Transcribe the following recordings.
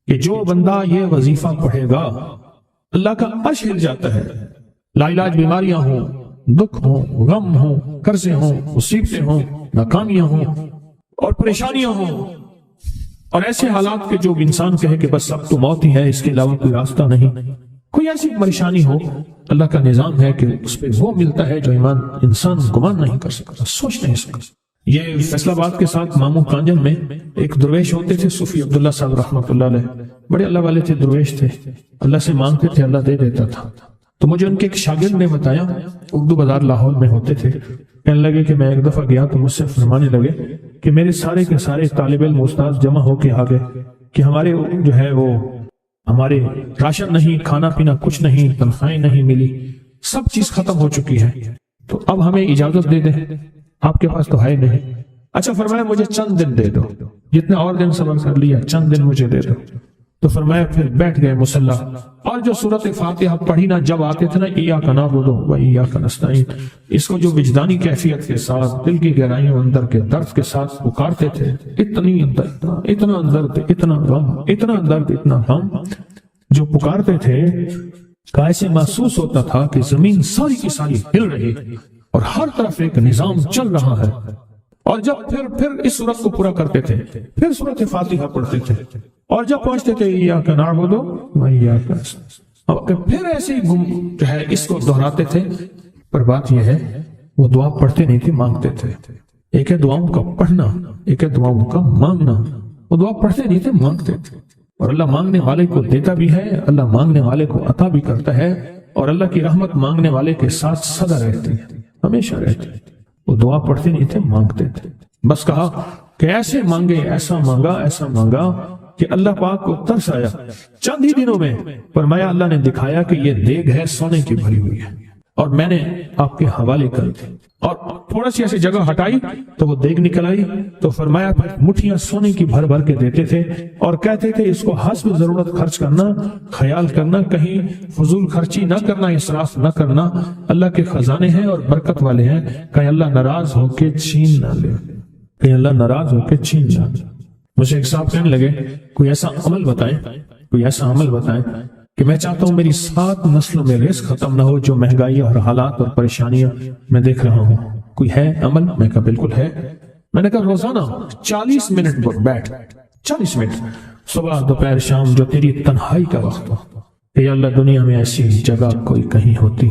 کہ جو بندہ یہ وظیفہ پڑھے گا اللہ کا عرش ہل جاتا ہے. لا علاج بیماریاں ہوں، دکھ ہوں، غم ہوں، قرضے ہوں، مصیبتیں ہوں، ناکامیاں ہوں اور پریشانیاں ہوں اور ایسے حالات کے جو انسان کہے کہ بس اب تو موت ہی ہے، اس کے علاوہ کوئی راستہ نہیں. کوئی ایسی پریشانی ہو، اللہ کا نظام ہے کہ اس پہ وہ ملتا ہے جو ایمان انسان گمان نہیں کر سکتا، سوچ نہیں سکتا. یہ فیصل آباد کے ساتھ ماموں کانجن میں ایک درویش ہوتے تھے، صوفی عبداللہ صاحب رحمۃ اللہ علیہ، بڑے اللہ والے تھے، درویش تھے، اللہ سے مانگتے تھے، اللہ دے دیتا تھا. تو مجھے ان کے ایک شاگرد نے بتایا، اردو بازار لاہور میں ہوتے تھے، کہنے لگے کہ میں ایک دفعہ گیا تو مجھ سے فرمانے لگے کہ میرے سارے کے سارے طالب علم استاد جمع ہو کے آگے کہ ہمارے جو ہے وہ ہمارے راشن نہیں، کھانا پینا کچھ نہیں، تنخواہیں نہیں ملی، سب چیز ختم ہو چکی ہے، تو اب ہمیں اجازت دے دیں، آپ کے پاس تو ہے نہیں. اچھا فرمایا مجھے چند دن دے دو، جتنا اور دن صبر کر لیا، چند دن مجھے دے دو. تو فرمایا پھر بیٹھ گئے مصلی اور جو سورۃ فاتحہ پڑھی نا جب آتے تھے نا، ایاک نعبد و ایاک نستعین، اس کو جو وجدانی کیفیت کے ساتھ دل کی گہرائیوں اندر کے درد کے ساتھ پکارتے تھے، اتنی اتنا درد، اتنا غم، اتنا درد، اتنا غم جو پکارتے تھے کہ ایسے محسوس ہوتا تھا کہ زمین ساری کی ساری ہل رہی اور ہر طرف ایک نظام چل رہا ہے. اور جب پھر اس سورت کو پورا کرتے تھے، پھر سورۃ فاتحہ پڑھتے تھے، اور جب پہنچتے تھے ایاک نعبد و ایاک نستعین، پھر ایسے ہی جو ہے اس کو دہراتے تھے. پر بات یہ ہے وہ دعا پڑھتے نہیں تھے، مانگتے تھے. ایک ہے دعاؤں کا پڑھنا، ایک ہے دعاؤں کا مانگنا. وہ دعا پڑھتے نہیں تھے، مانگتے تھے. اور اللہ مانگنے والے کو دیتا بھی ہے، اللہ مانگنے والے کو عطا بھی کرتا ہے، اور اللہ کی رحمت مانگنے والے کے ساتھ سدا رہتی ہے، ہمیشہ رہتی ہے. وہ دعا پڑھتے نہیں تھے، مانگتے تھے. بس کہا کہ ایسے مانگے، ایسا مانگا، ایسا مانگا کہ اللہ پاک کو ترس آیا. چند ہی دنوں میں فرمایا اللہ نے دکھایا کہ یہ دیگ ہے سونے کی بھری ہوئی ہے، اور میں نے آپ کے حوالے کر دی. اور تھوڑا سی ایسی جگہ ہٹائی تو وہ دیگ نکل آئی. تو فرمایا پھر مٹھیاں سونے کی بھر بھر کے دیتے تھے اور کہتے تھے اس کو حسب ضرورت خرچ کرنا، خیال کرنا، کہیں فضول خرچی نہ کرنا، اسراف نہ کرنا. اللہ کے خزانے ہیں اور برکت والے ہیں، کہیں اللہ ناراض ہو کے چھین نہ لے، کہیں اللہ ناراض ہو کے چھین نہ لے. مجھے ایک صاحب کہنے لگے کوئی ایسا عمل بتائیں، کوئی ایسا عمل بتائیں کہ میں چاہتا ہوں میری 7 نسلوں میں رزق ختم نہ ہو، جو مہنگائی اور حالات اور پریشانیاں میں دیکھ رہا ہوں. کوئی ہے عمل؟ میں کہا بالکل ہے. میں نے کہا روزانہ 40 منٹ بیٹھ، 40 منٹ صبح دوپہر شام، جو تیری تنہائی کا وقت ہو. کہ یا اللہ دنیا میں ایسی جگہ کوئی کہیں ہوتی،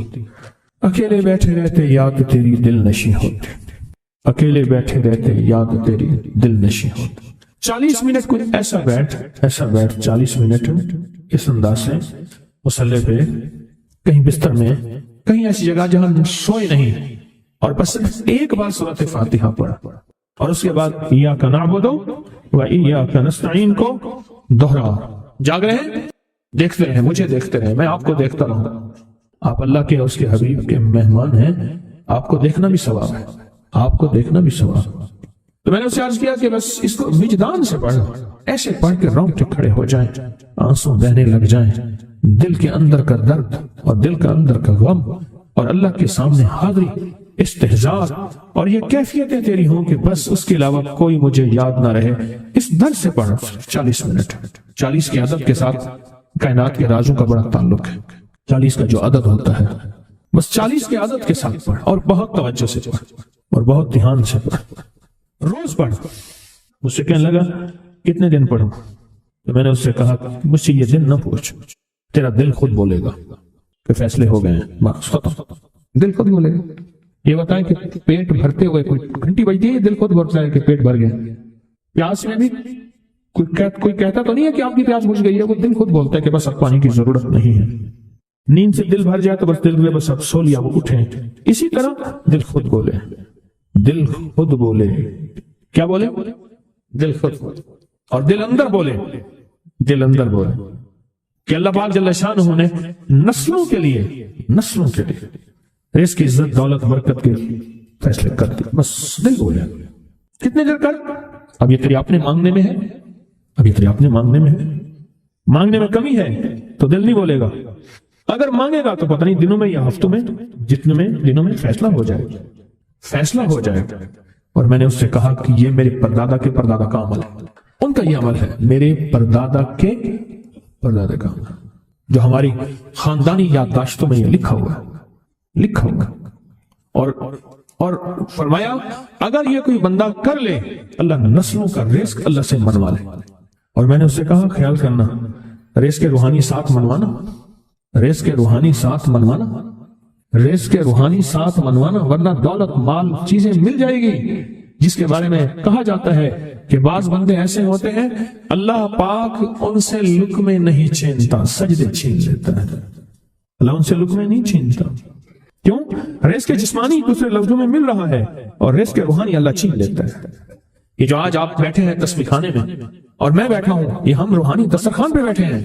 اکیلے بیٹھے رہتے یاد تیری دل نشیں ہوتی، اکیلے بیٹھے رہتے یاد تیری دل نشیں ہوتی. 40 منٹ کوئی ایسا بیٹھ 40 منٹ اس انداز سے مصلی پہ، کہیں بستر میں، کہیں ایسی جگہ جہاں سوئے نہیں، اور بس صرف ایک بار سورۃ فاتحہ پڑھا، اور اس کے بعد ایاک نعبد و ایاک نستعین کو دوہرا. جاگ رہے ہیں، دیکھتے رہے، مجھے دیکھتے رہے، میں آپ کو دیکھتا رہوں. آپ اللہ کے اور اس کے حبیب کے مہمان ہیں، آپ کو دیکھنا بھی ثواب ہے، آپ کو دیکھنا بھی ثواب ہے. تو میں نے اسے عرض کیا کہ بس اس کو وجدان سے پڑھو، ایسے پڑھ کے رونگٹے کھڑے ہو جائیں، آنسو بہنے لگ جائیں، دل کے اندر کا درد اور دل کا اندر کا غم اور اللہ کے سامنے حاضری، استحضار، اور یہ کیفیتیں تیری ہوں کہ بس اس کے علاوہ کوئی مجھے یاد نہ رہے. اس درد سے پڑھ 40 منٹ. 40 کی عدد کے ساتھ کائنات کے رازوں کا بڑا تعلق ہے. 40 کا جو عدد ہوتا ہے، بس 40 کے عدد کے ساتھ پڑھ، اور بہت توجہ سے پڑھ اور بہت دھیان سے پڑھ، روز پڑھ. مجھ سے کہنے لگا کتنے دن پڑھوں؟ تو میں نے اس سے کہا مجھ سے یہ دن نہ پوچھ، تیرا دل خود بولے گا کہ فیصلے ہو گئے ہیں، بس ختم. دل خود بولے گا. یہ بتائیں کہ پیٹ بھرتے ہوئے کوئی گھنٹی بجتی ہے، دل خود بولتا ہے کہ پیٹ بھر گیا. پیاس میں بھی کوئی کہتا تو نہیں ہے کہ آپ کی پیاس بجھ گئی ہے، وہ دل خود بولتا ہے کہ بس اب پانی کی ضرورت نہیں ہے. نیند سے دل بھر جائے تو بس دل میں بس اب سو لیا، وہ اٹھیں. اسی طرح دل خود بولے، دل خود بولے. کیا بولے؟ دل خود بولے. اور دل اندر بولے، دل اندر بولے کہ اللہ پاک جل شانہ نے نسلوں کے لیے رزق، عزت، دولت، برکت کے فیصلے کر دی. بس دل بولے. کتنے دیر کر؟ اب یہ تیری اپنے مانگنے میں ہے، اب یہ تیری اپنے مانگنے میں ہے. مانگنے میں کمی ہے تو دل نہیں بولے گا. اگر مانگے گا تو پتہ نہیں دنوں میں یا ہفتوں میں، جتنے میں دنوں میں فیصلہ ہو جائے گا، فیصلہ ہو جائے گا. اور میں نے اس سے کہا کہ یہ میرے پردادا کے پردادا کا عمل ہے. ان کا یہ عمل ہے، میرے پردادا کے پردادا کا، جو ہماری خاندانی یادداشتوں میں یہ لکھا ہوا ہے۔ اور فرمایا اگر یہ کوئی بندہ کر لے، اللہ نسلوں کا رزق اللہ سے منوا لے۔ اور میں نے اس سے کہا خیال کرنا، رزق کے روحانی ساتھ منوانا، رزق کے روحانی ساتھ منوانا، رزق کے روحانی ساتھ منوانا، ورنہ دولت مال چیزیں مل جائے گی، جس کے بارے میں کہا جاتا ہے کہ بعض بندے ایسے ہوتے ہیں اللہ پاک ان سے لقمے نہیں چھینتا، سجدے چھین لیتا ہے۔ اللہ ان سے لقمے نہیں چھینتا، کیوں؟ رزق جسمانی دوسرے لفظوں میں مل رہا ہے، اور رزق روحانی اللہ چھین لیتا ہے۔ یہ جو آج آپ بیٹھے ہیں تسبیح خانے میں اور میں بیٹھا ہوں، یہ ہم روحانی دسترخوان پہ بیٹھے ہیں۔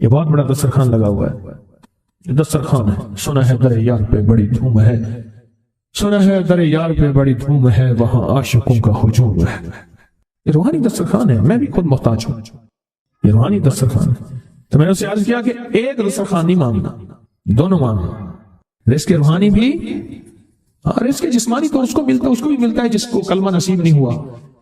یہ بہت بڑا دسترخوان لگا ہوا ہے، دسترخوان ہے۔ سنا ہے در یار پہ بڑی دھوم ہے، سنا ہے در یار پہ بڑی دھوم ہے، وہاں عاشقوں کا ہجوم ہے۔ یہ روحانی دسترخوان ہے، میں بھی خود محتاج ہوں، یہ روحانی دسترخوان ہے۔ تو میں نے اسے عرض کیا کہ ایک دسترخوان نہیں مانگنا، دونوں مانگنا، رزق روحانی بھی، رزق جسمانی تو اس کو بھی ملتا ہے جس کو کلمہ نصیب نہیں ہوا،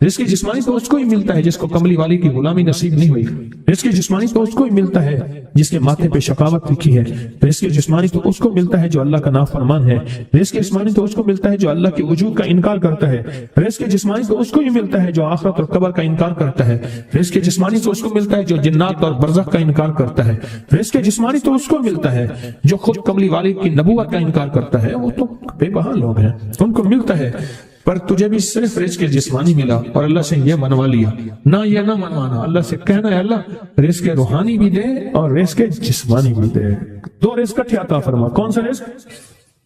رزق جسمانی تو اس کو ہی ملتا ہے جس کو کملی والی کی غلامی نصیب نہیں ہوئی، رزق جسمانی تو اس کو ہی ملتا ہے جس کے ماتھے پہ شقاوت لکھی ہے، رزق جسمانی تو اس کو ملتا ہے جو اللہ کا نافرمان ہے، رزق جسمانی تو اس کو ملتا ہے جو اللہ کے وجود کا انکار کرتا ہے، رزق جسمانی تو اس کو ہی ملتا ہے جو آخرت اور قبر کا انکار کرتا ہے، رزق جسمانی تو اس کو ملتا ہے جو جنات اور برزخ کا انکار کرتا ہے، رزق جسمانی تو اس کو ملتا ہے جو خود کملی والی کی نبوت کا انکار کرتا ہے، وہ تو بے بہا لوگ ہیں، ان کو ملتا ہے۔ پر تجھے بھی صرف رزق جسمانی ملا اور اللہ سے یہ منوا لیا، نہ یہ نہ منوانا، اللہ سے کہنا ہے اللہ رزق روحانی بھی دے اور رزق جسمانی بھی دے، دو رزق اکٹھے عطا فرما۔ کون سا رزق؟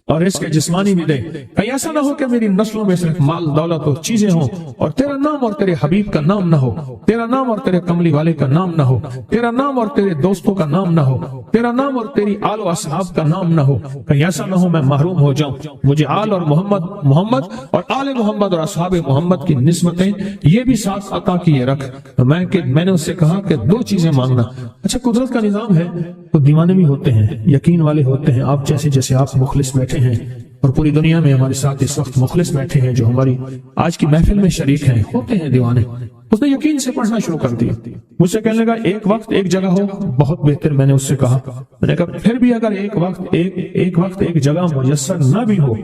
اور رزق جسمانی بھی دے، کہیں ایسا نہ ہو کہ میری نسلوں میں صرف مال دولت اور چیزیں ہوں اور تیرا نام اور تیرے حبیب کا نام نہ ہو، تیرا نام اور تیرے کملی والے کا نام نہ ہو، تیرا نام اور تیرے دوستوں کا نام نہ ہو، تیرا نام اور تیری آل و اصحاب کا نام نہ ہو، کہیں ایسا نہ ہو میں محروم ہو جاؤں۔ مجھے آل اور محمد اور آل محمد اور اصحاب محمد کی نسبتیں یہ بھی ساتھ عطا کیے رکھ۔ میں نے اس سے کہا کہ دو چیزیں مانگنا۔ اچھا قدرت کا نظام ہے تو دیوانے بھی ہوتے ہیں، یقین والے ہوتے ہیں، آپ جیسے آپ مخلص بیٹھے ہیں، اور پوری دنیا میں ہمارے ساتھ اس وقت مخلص بیٹھے ہیں جو ہماری آج کی محفل میں شریک ہیں، ہوتے ہیں دیوانے۔ اس نے یقین سے پڑھنا شروع کر دیا، مجھ سے کہنے لگا ایک وقت ایک جگہ ہو بہت بہتر۔ میں نے اس سے کہا، میں نے کہا پھر بھی اگر ایک وقت ایک جگہ میسر نہ بھی ہو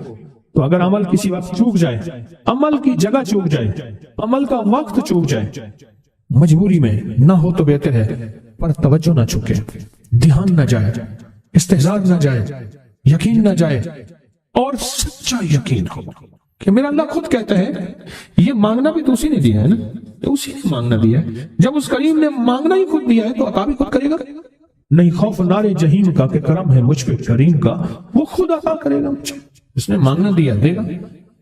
تو اگر عمل کسی وقت چوک جائے، عمل کی جگہ چوک جائے، عمل کا وقت چوک جائے، مجبوری میں نہ ہو تو بہتر ہے، پر توجہ نہ چوکے، دھیان نہ جائے، استحضار نہ جائے، یقین نہ جائے، اور سچا یقین ہو کہ میرا اللہ خود کہتا ہے یہ مانگنا بھی تو اسی نے دیا ہے نا، اسی نے مانگنا دیا ہے۔ جب اس کریم نے مانگنا ہی خود دیا ہے تو عطا بھی خود کرے گا۔ نہیں خوف نار جہیم کا کہ کرم ہے مجھ پہ کریم کا، وہ خود عطا کرے گا مجھے، اس نے مانگنا دیا دے گا۔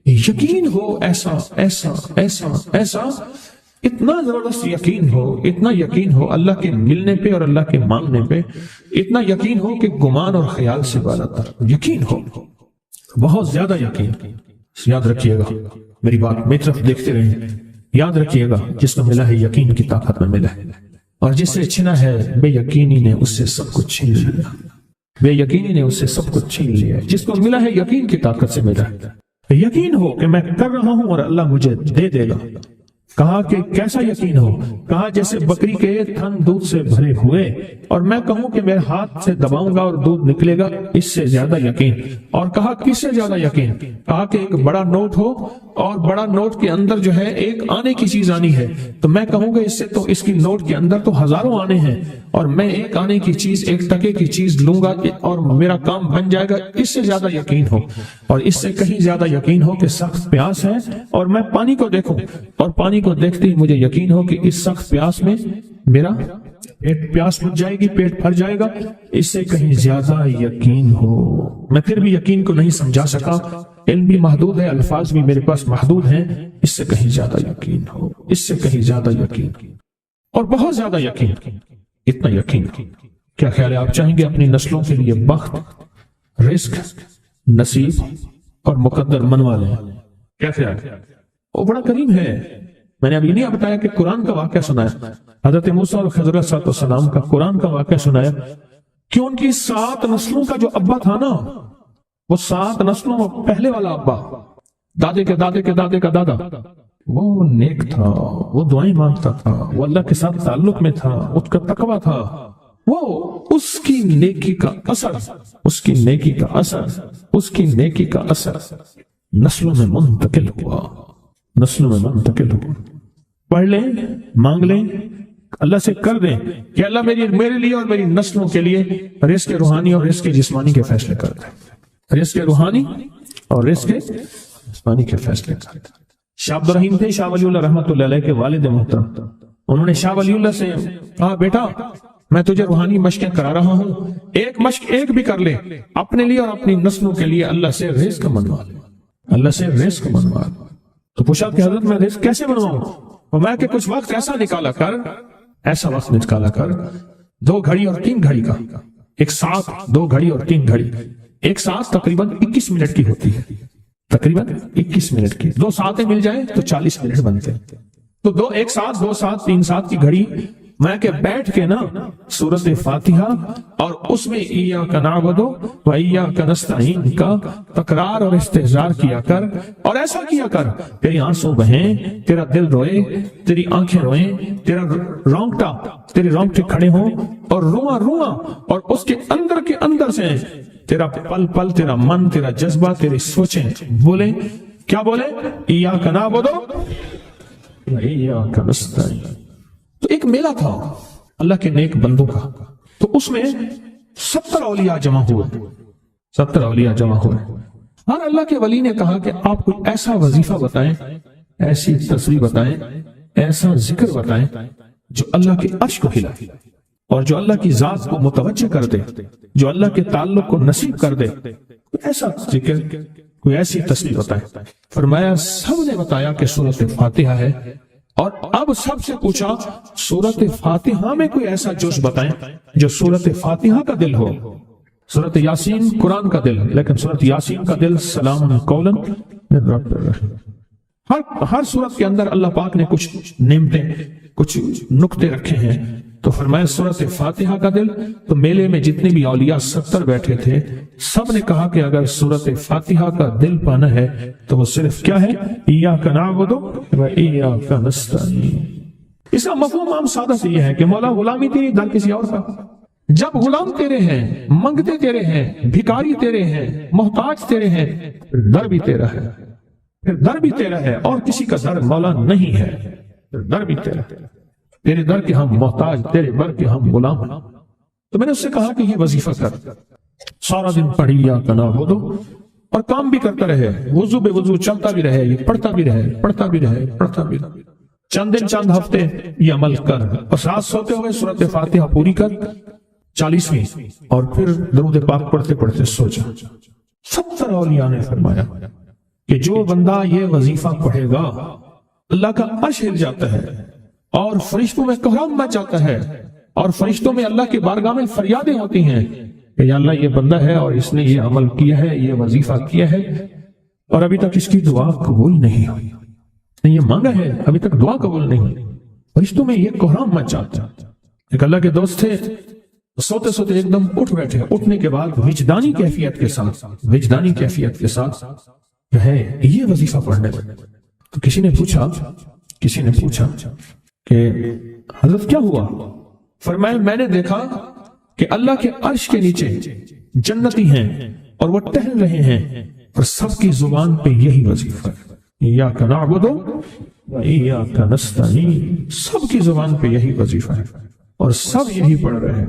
یقین ہو ایسا ایسا ایسا ایسا، اتنا زبردست یقین ہو، اتنا یقین ہو اللہ کے ملنے پہ اور اللہ کے مانگنے پہ، اتنا یقین ہو کہ گمان اور خیال سے بالاتر یقین ہو، بہت زیادہ یقین۔ یاد رکھیے گا میری بات، میری طرف دیکھتے رہیں، یاد رکھیے گا جس کو ملا ہے یقین کی طاقت میں ملا ہے، اور جس سے چھنا ہے بے یقینی نے اس سے سب کچھ چھین لیا، بے یقینی نے اس سے سب کچھ چھین لیا۔ جس کو ملا ہے یقین کی طاقت سے ملا ہے، یقین ہو کہ میں کر رہا ہوں اور اللہ مجھے دے دے گا۔ کہا کہ کیسا یقین ہو؟ کہا جیسے بکری کے تھن دودھ سے بھرے ہوئے اور میں کہوں کہ میرے ہاتھ سے دباؤں گا اور دودھ نکلے گا، اس سے زیادہ یقین۔ اور کہا کس سے زیادہ یقین؟ کہا کہ ایک بڑا نوٹ ہو اور بڑا نوٹ کے اندر جو ہے ایک آنے کی چیز آنی ہے، تو میں کہوں گا اس سے تو اس کی نوٹ کے اندر تو ہزاروں آنے ہیں، اور میں ایک آنے کی چیز ایک ٹکے کی چیز لوں گا اور میرا کام بن جائے گا۔ اس سے زیادہ یقین ہو، اور اس سے کہیں زیادہ یقین ہو کہ سخت پیاس ہے اور میں پانی کو دیکھوں اور پانی کو دیکھتے ہی مجھے یقین ہو کہ اس سخت پیاس میں میرا پیاس بجھ جائے گی، پیٹ بھر جائے گا۔ اس سے کہیں زیادہ یقین ہو۔ میں پھر بھی یقین کو نہیں سمجھا سکا، علم بھی محدود ہے، الفاظ بھی میرے پاس محدود ہیں۔ اس سے کہیں زیادہ یقین ہو، اس سے کہیں زیادہ یقین، اور بہت زیادہ یقین، اتنا یقین۔ کیا خیال ہے آپ چاہیں گے اپنی نسلوں کے لیے بخت، رزق، نصیب اور مقدر منوا لیں؟ کیا خیال ہے؟ وہ بڑا کریم ہے۔ میں نے ابھی نہیں بتایا کہ قرآن کا واقعہ سنایا، حضرت موسیٰ اور خضر علیہ السلام کا قرآن کا واقعہ سنایا کہ ان کی 7 نسلوں کا جو ابا تھا نا، وہ 7 نسلوں میں پہلے والا ابا، دادے کے دادے کے دادے کا دادا، وہ نیک تھا، وہ دعائیں مانگتا تھا، وہ اللہ کے ساتھ تعلق میں تھا، اس کا تقویٰ تھا، وہ اس کی نیکی کا اثر، اس کی نیکی کا اثر، اس کی نیکی کا اثر نسلوں میں منتقل ہوا، نسلوں میں منتقل ہوا۔ پڑھ لیں، مانگ لیں، اللہ سے کر دیں کہ اللہ میرے لیے اور میری نسلوں کے لیے رزق روحانی اور رزق جسمانی کے فیصلے کر دیں، رزق روحانی اور رزق جسمانی کے فیصلے کر دیں۔ شاہ عبد الرحیم تھے شاہ ولی اللہ رحمۃ اللہ علیہ کے والد محترم، انہوں نے شاہ ولی اللہ سے کہا بیٹا میں تجھے روحانی مشقیں کرا رہا ہوں، ایک مشق ایک بھی کر لے اپنے لیے اور اپنی نسلوں کے لیے، اللہ سے رزق منوا لے، اللہ سے رزق منوا لے۔ تو پوچھا کہ حضرت میں رزق کیسے منواؤں؟ فرمایا کہ کچھ وقت ایسا نکالا کر، ایسا وقت نکالا کر 2 گھڑی اور 3 گھڑی کا، ایک ساتھ 2 گھڑی اور 3 گھڑی، ایک ساتھ تقریباً 21 منٹ کی ہوتی ہے، تقریباً 21 منٹ کی، 2 ساعتیں مل جائیں تو 40 منٹ بنتے ہیں، تو 2 ایک ساتھ 2 ساتھ 3 ساتھ کی گھڑی میں کہ بیٹھ کے نا سورۃ فاتحہ اور اس میں ایاک نعبد و ایاک نستعین کا تکرار اور استحضار کیا کر، اور ایسا کیا کر تیری آنسوں بہیں، تیرا دل روئے، تیری آنکھیں روئیں، تیرے رونگٹے کھڑے ہوں اور رواں رواں، اور اس کے اندر سے تیرا پل پل، تیرا من، تیرا جذبہ، تیری سوچیں بولیں، کیا بولیں؟ ایاک نعبد و ایاک نستعین۔ تو ایک میلہ تھا اللہ کے نیک بندوں کا، تو اس میں 70 اولیاء جمع ہوئے، 70 اولیاء جمع ہوئے۔ ہر اللہ کے ولی نے کہا کہ آپ کوئی ایسا وظیفہ بتائیں، ایسی تسبیح بتائیں، ایسا ذکر بتائیں جو اللہ کے عرش کو ہلائے اور جو اللہ کی ذات کو متوجہ کر دے، جو اللہ کے تعلق کو نصیب کر دے، کوئی ایسا ذکر، کوئی ایسی تسبیح بتائیں۔ فرمایا سب نے بتایا کہ سورۃ فاتحہ ہے، اور اب سب سے پوچھا سورۃ فاتحہ میں کوئی ایسا جوش بتائیں جو سورۃ فاتحہ کا دل ہو۔ سورۃ یاسین قرآن کا دل، لیکن سورۃ یاسین کا دل سلام قولا من رب الرحیم۔ ہر سورت کے اندر اللہ پاک نے کچھ نعمتیں، کچھ نقطے رکھے ہیں، تو فرمایا سورۃ فاتحہ کا دل، تو میلے میں جتنے بھی اولیاء 70 بیٹھے تھے سب نے کہا کہ اگر سورۃ فاتحہ کا دل پانا ہے تو وہ صرف کیا ہے؟ ایاک نعبد و ایاک نستعین۔ اس کا مفہوم عام سادہ سے یہ ہے کہ مولا غلامی تیری، در کسی اور کا۔ جب غلام تیرے ہیں، منگتے تیرے ہیں، بھکاری تیرے ہیں، محتاج تیرے ہیں، پھر در بھی تیرا ہے، پھر در بھی تیرا ہے، اور کسی کا در مولا نہیں ہے، پھر در بھی تیرا ہے۔ تیرے در کے ہم محتاج، تیرے بر کے ہم غلام ہیں۔ تو میں نے اس سے کہا کہ یہ وظیفہ کر، سارا دن پڑھی ایاک نعبد، اور کام بھی کرتا رہے، وضو بے وضو چلتا بھی رہے، یہ پڑھتا بھی رہے، پڑھتا بھی رہے، پڑھتا بھی رہے، چند دن چند ہفتے یہ عمل کر، اور رات سوتے ہوئے سورۃ فاتحہ پوری کر 40ویں، اور پھر درود پاک پڑھتے پڑھتے سو جا۔ 70 اولیاء نے فرمایا کہ جو بندہ یہ وظیفہ پڑھے گا اللہ کا عرش ہل جاتا ہے، اور فرشتوں میں کوہرام مچ جاتا ہے، اور فرشتوں میں اللہ کی بارگاہ میں فریادیں ہوتی ہیں کہ یا اللہ یہ بندہ ہے اور اس نے یہ عمل کیا ہے، یہ وظیفہ کیا ہے، اور ابھی تک اس کی دعا قبول نہیں ہوئی، یہ مانگا ہے ابھی تک دعا قبول نہیں ہوئی، فرشتوں میں یہ کوہرام مچ جاتا ہے۔ ایک اللہ کے دوست تھے، سوتے سوتے ایک دم اٹھ بیٹھے، اٹھنے کے بعد وجدانی کیفیت کے ساتھ، وجدانی کیفیت کے ساتھ ہے یہ وظیفہ پڑھنے میں۔ تو کسی نے پوچھا کہ حضرت کیا ہوا؟ فرمایا میں نے دیکھا کہ اللہ کے عرش کے نیچے جنتی ہیں اور وہ ٹہل رہے ہیں، اور سب کی زبان پہ یہی وظیفہ ہے، ایاک نعبد و ایاک نستعین، سب کی زبان پہ یہی وظیفہ ہے اور سب یہی پڑھ رہے ہیں۔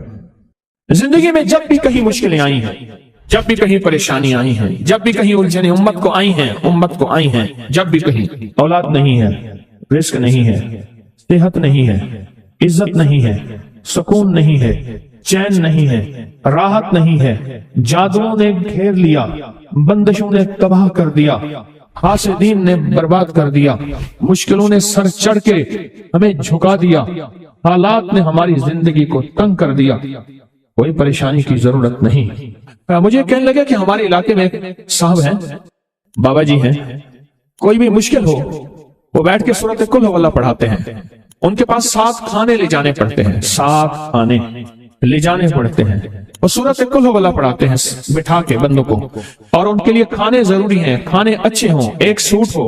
زندگی میں جب بھی کہیں مشکلیں آئی ہیں، جب بھی کہیں پریشانی آئی ہیں، جب بھی کہیں الجھنیں امت کو آئی ہیں، جب بھی کہیں اولاد نہیں ہے، رزق نہیں ہے، صحت نہیں ہے، عزت نہیں ہے، سکون نہیں ہے، چین نہیں ہے، راحت نہیں ہے، جادوؤں نے گھیر لیا، بندشوں نے تباہ کر دیا، حاسدین نے برباد کر دیا، مشکلوں نے سر چڑھ کے ہمیں جھکا دیا، حالات نے ہماری زندگی کو تنگ کر دیا، کوئی پریشانی کی ضرورت نہیں۔ مجھے کہنے لگے کہ ہمارے علاقے میں صاحب ہیں، بابا جی ہیں، کوئی بھی مشکل ہو وہ بیٹھ کے سورۃ قل ہو اللہ پڑھاتے ہیں، ان کے پاس 7 کھانے لے جانے پڑتے ہیں، 7 کھانے لے جانے پڑتے ہیں، اور سورۃ قل ہو اللہ پڑھاتے ہیں بٹھا کے بندوں کو، اور ان کے لیے کھانے ضروری ہیں، کھانے اچھے ہوں، ایک سوٹ ہو،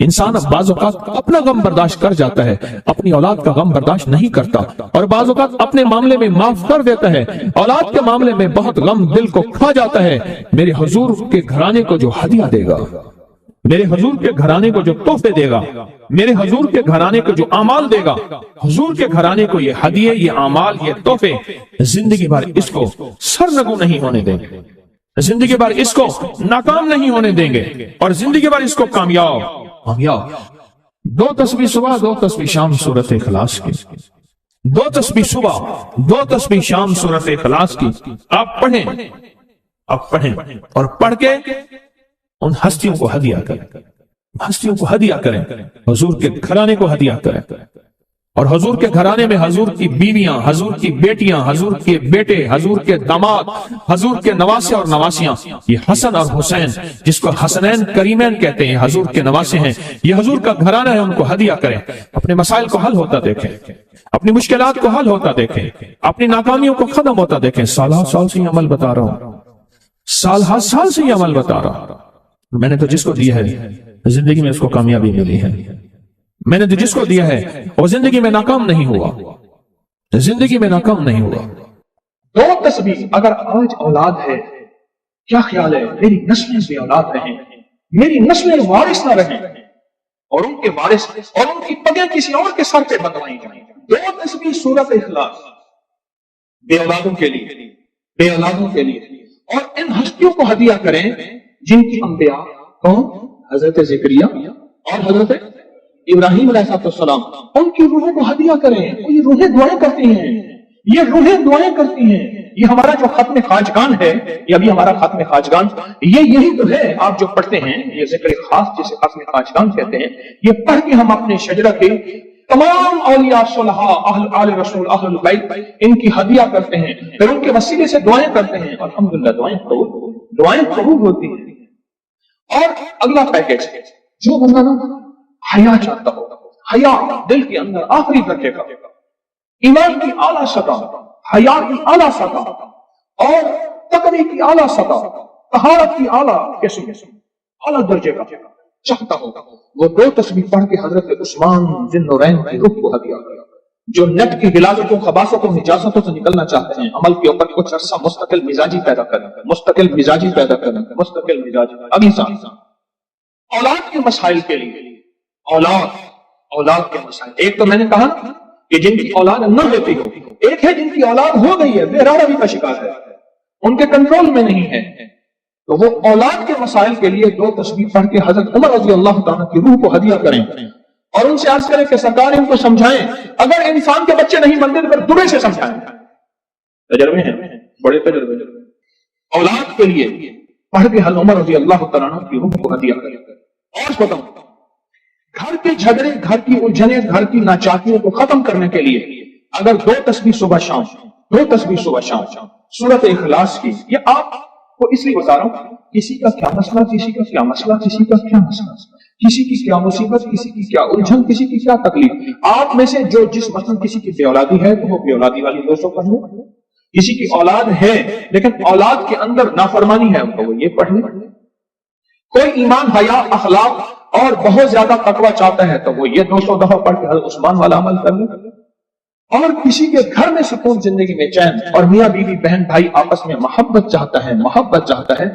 انسان اب بعض اوقات اپنا غم برداشت کر جاتا ہے، اپنی اولاد کا غم برداشت نہیں کرتا، اور بعض اوقات اپنے معاملے میں معاف کر دیتا ہے، اولاد کے معاملے میں بہت غم دل کو کھا جاتا ہے۔ میرے حضور کے گھرانے کو جو ہدیہ دے گا، میرے حضور کے گھرانے کو جو تحفے دے گا، میرے حضور کے گھرانے کو جو اعمال دے گا، حضور کے گھرانے کو یہ ہدیے، یہ اعمال، یہ تحفے زندگی بھر اس کو سرنگو نہیں ہونے دیں گے، زندگی بھر اس کو ناکام نہیں ہونے دیں گے، اور زندگی بھر اس کو کامیاب۔ دو تسبیح صبح، دو تسبیح شام سورۃ اخلاص کی، دو تسبیح صبح، دو تسبیح شام سورۃ اخلاص کی آپ پڑھیں، آپ پڑھیں، اور پڑھ کے ان ہستیوں کو ہدیہ کریں، ہستیوں کو ہدیہ کریں، حضور کے گھرانے کو ہدیہ کریں، اور حضور کے گھرانے میں حضور کی بیویاں، حضور کی بیٹیاں، حضور کے بیٹے، حضور کے داماد، حضور کے نواسے اور نواسیاں، یہ حسن اور حسین جس کو حسنین کریمین کہتے ہیں، حضور کے نواسے ہیں، یہ حضور کا گھرانہ ہے، ان کو ہدیہ کریں، اپنے مسائل کو حل ہوتا دیکھیں، اپنی مشکلات کو حل ہوتا دیکھیں، اپنی ناکامیوں کو ختم ہوتا دیکھیں۔ سالہ سال سے یہ عمل بتا رہا ہوں، سالہ سال سے یہ عمل بتا رہا ہوں، میں نے تو جس کو دیا ہے زندگی میں اس کو کامیابی ملی ہے، میں نے تو جس کو دیا ہے وہ زندگی میں ناکام نہیں ہوا، زندگی میں ناکام نہیں ہوا۔ دو تسبیح اگر آج اولاد ہے، کیا خیال ہے میری نسلیں بھی اولاد رہیں، میری نسلیں وارث نہ رہیں، اور ان کے وارث اور ان کی پگیں کسی اور کے سر پہ بندوائی جائیں۔ دو تسبیح سورۃ اخلاص بے اولادوں کے لیے، بے اولادوں کے لیے، اور ان ہستیوں کو ہدیہ کریں جن کی انبیاء کون؟ حضرت زکریا اور حضرت ابراہیم علیہ السلام، ان کی روحوں کو ہدیہ کریں۔ یہ روحیں دعائیں کرتی ہیں، یہ روحیں دعائیں کرتی ہیں۔ یہ ہمارا جو ختم خواجگان ہے، یہ ابھی ہمارا ختم خواجگان، یہ یہی تو ہے آپ جو پڑھتے ہیں، یہ ذکر خاص جسے ختم خواجگان کہتے ہیں، یہ پڑھ کے ہم اپنے شجرہ کے تمام اولیاء صلحاء، اہل آل رسول، اہل البیت، ان کی ہدیہ کرتے ہیں، پھر ان کے وسیلے سے دعائیں کرتے ہیں، الحمدللہ دعائیں قبول ہوتی ہیں۔ اور اگلا پیکج، جو بندہ نا حیا چاہتا ہو، حیا دل کے اندر آخری درجے کا، ایمان کی اعلیٰ سطح، حیا کی اعلیٰ سطح، اور تقوی کی اعلیٰ سطح، طہارت کی اعلیٰ قسم، اعلیٰ درجے کا چاہتا ہو، وہ دو تسبیح پڑھ کے حضرت عثمان ذی النورین کی روح کو ہدیہ کرے۔ جو نیٹ کی غلاظتوں، خباثتوں، نجاستوں سے نکلنا چاہتے ہیں، عمل کے اوپر کچھ عرصہ مستقل مزاجی پیدا کریں، مستقل مزاجی پیدا کریں، مستقل مزاجی۔ ابھی ساتھ اولاد کے مسائل کے لیے، اولاد کے مسائل، ایک تو میں نے کہا کہ جن کی اولاد نہ ہوتی ہو، ایک ہے جن کی اولاد ہو گئی ہے، بے روی کا شکار ہے، ان کے کنٹرول میں نہیں ہے، تو وہ اولاد کے مسائل کے لیے دو تسبیح پڑھ کے حضرت عمر رضی اللہ تعالیٰ کی روح کو ہدیہ کریں، اور ان سے عرض کریں کہ سرکار ان کو سمجھائیں، اگر انسان کے بچے نہیں بنتے تو پھر دعا سے سمجھائیں۔ تجربے ہیں، بڑے تجربے۔ اولاد کے لیے پڑھ کے حضرت عمر رضی اللہ تعالیٰ کی روح کو ہدیہ کریں۔ اور بتاؤں، گھر کے جھگڑے، گھر کی الجھنیں، گھر کی ناچاکیوں کو ختم کرنے کے لیے اگر دو تسبیح صبح شام، دو تسبیح صبح شام سورۃ اخلاص کی، یہ آپ کو اس لیے بتا رہا ہوں، کسی کا کیا مسئلہ، کسی کا کیا مسئلہ، کسی کا کیا مسئلہ، کسی کی کیا مصیبت، کسی کی کیا الجھن، کسی کی کیا تکلیف، آپ میں سے جو جس مثلا کسی کی بے اولادی ہے تو وہ بے اولادی والی دوستوں پڑھ لیں، کسی کی اولاد ہے لیکن اولاد کے اندر نافرمانی ہے تو وہ یہ پڑھ لیں، کوئی ایمان، حیا، اخلاق اور بہت زیادہ تقوی چاہتا ہے تو وہ یہ 200 دفعہ پڑھ کے حضرت عثمان والا عمل کر لیں، اور کسی کے گھر میں سکون، زندگی میں چین، اور میاں بیوی بہن بھائی آپس میں محبت چاہتا ہے، محبت چاہتا ہے،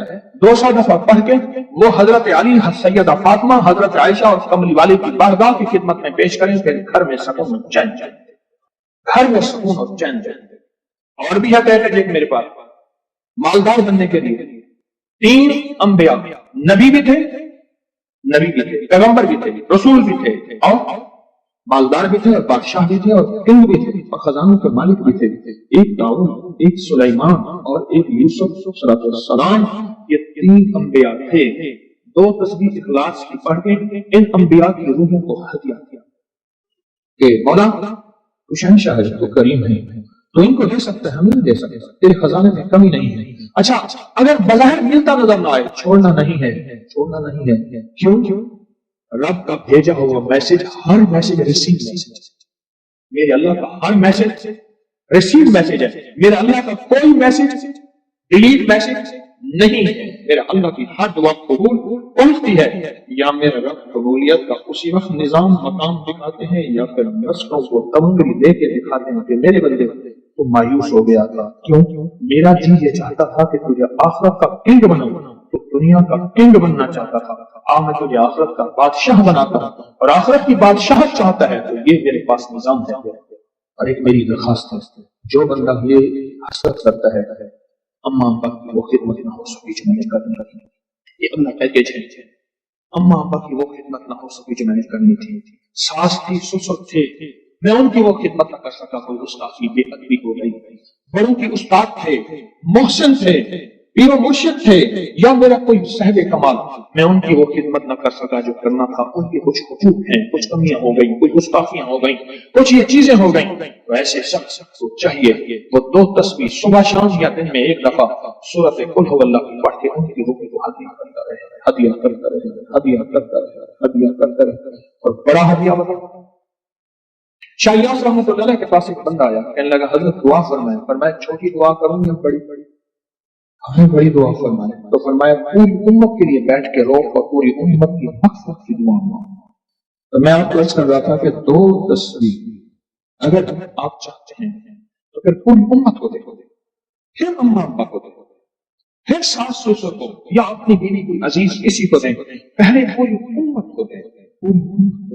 200 دفعہ پڑھ کے وہ حضرت علی، سیدہ فاطمہ، حضرت عائشہ اور کملی والے کی بارگاہ کی خدمت میں پیش کریں، پھر گھر میں سکون اور چین، گھر میں سکون اور چین۔ اور بھی ہے کہ میرے پاس مالدار بننے کے لیے 3 انبیاء، نبی بھی تھے، پیغمبر بھی تھے، رسول بھی تھے، اور مالدار بھی تھے، اور بادشاہ بھی تھے، اور کنگ بھی تھے، اور خزانوں کے مالک بھی تھے، ایک داؤد، ایک سلیمان اور ایک یوسف صلی السلام، یہ 3 انبیاء تھے۔ 2 تسبیح اخلاص کی پڑھ کے ان انبیاء کی روحوں کو ہدیہ کیا کہ مولا تو شہنشاہ ہے، تو کریم ہے، تو ان کو دے سکتا ہے، ہمیں نہیں دے سکتا، تیرے خزانے میں کمی نہیں ہے۔ اچھا، اگر بظاہر ملتا نظر نہ آئے، چھوڑنا نہیں ہے، چھوڑنا نہیں ہے۔ کیوں؟ رب کا بھیجا ہوا میسج، ہر میسج ریسیو میسج، میرے اللہ کا ہر میسج ریسیو میسج ہے، میرے اللہ کا کوئی میسج ڈیلیٹ میسج نہیں ہے، میرا اللہ کی ہر دعا قبول پہنچتی ہے، یا میرا رب قبولیت کا اسی وقت نظام مقام دکھاتے ہیں، یا پھر نسلوں کو تمغری دے کے دکھاتے ہیں کہ میرے بندے تو مایوس ہو گیا تھا، کیوں؟ میرا جی یہ چاہتا تھا کہ تجھے آخرت کا کنگ بناؤں، تو دنیا کا کنگ بننا چاہتا تھا، میں تجھے آخرت کا بادشاہ بناتا ہوں، اور آخرت کی بادشاہت چاہتا ہے تو یہ میرے پاس نظام ہے۔ اور ایک میری درخواست ہے، جو بندہ یہ حسرت کرتا ہے اما ابا کی وہ خدمت نہ ہو سکی جو میں نے کرنی تھی، یہ اللہ پیکیج ہے، اما ابا کی وہ خدمت نہ ہو سکی جو میں نے کرنی تھی، ساس تھی سسر تھے، میں ان کی وہ خدمت نہ کر سکا، کوئی استاد کی بے ادبی ہو گئی، بڑوں کی استاد تھے، محسن تھے، پیر و مرشد تھے، یا میرا کوئی صاحب کمال، میں ان کی وہ خدمت نہ کر سکا جو کرنا تھا، ان کے کچھ حقوق ہیں، کچھ کمیاں ہو گئی، کچھ گستاخیاں ہو گئی، کچھ یہ چیزیں ہو گئی، تو ایسے شخص کو چاہیے وہ 2 تسبیح صبح شام یا دن میں 1 دفعہ سورۃ قل هو اللہ پڑھ کے ان کی روح کو ہدیہ کرتا رہے، ہدیہ کرتا رہے، ہدیہ کرتا رہے، ہدیہ کرتا رہے، اور بڑا ہدیہ بتا۔ شاہ یاس رحمۃ اللہ علیہ کے پاس ایک بندہ آیا، کہنے لگا حضرت دعا فرمائیں، فرمایا چھوٹی دعا کروں یا بڑی؟ ہمیں بڑی دعا فرمائے، تو فرمایا پوری امت کے لیے بیٹھ کے رو اور پوری امت کی مغفرت کی دعا ہوا۔ تو میں آپ کو عرض کر رہا تھا کہ 2 تسبیح اگر آپ چاہتے ہیں تو پھر پوری امت کو دیکھو، پھر اما ابا کو دیکھو، پھر ساس سسر کو، یا اپنی بیوی کو عزیز کسی کو دیں، پہلے پوری امت کو دیں، پوری امت